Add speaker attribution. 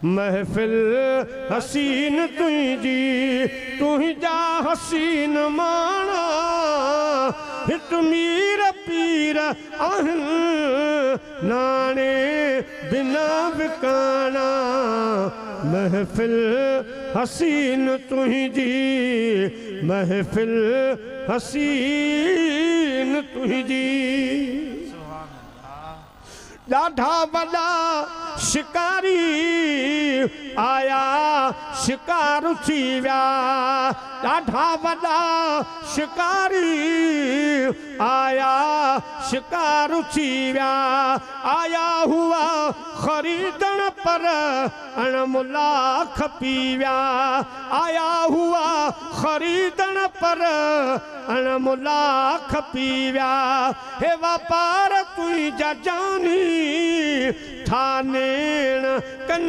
Speaker 1: महफिल हसीन तुझी तुझा हसीन माना हित मीर पीर आहन नाने बिना विकाना महफिल हसीन तुझी महफिल हसीन तुझी ॾाढा वॾा शिकारी आया शिकार थी विया ॾाढा वॾा शिकारी आया शिकार थी विया आया हुआ खरीदण पर अणमुला खपी विया आया हुआ खरीदण पर अणमुला खपी विया हे वापार तुंहिंजा जानी थानेण कन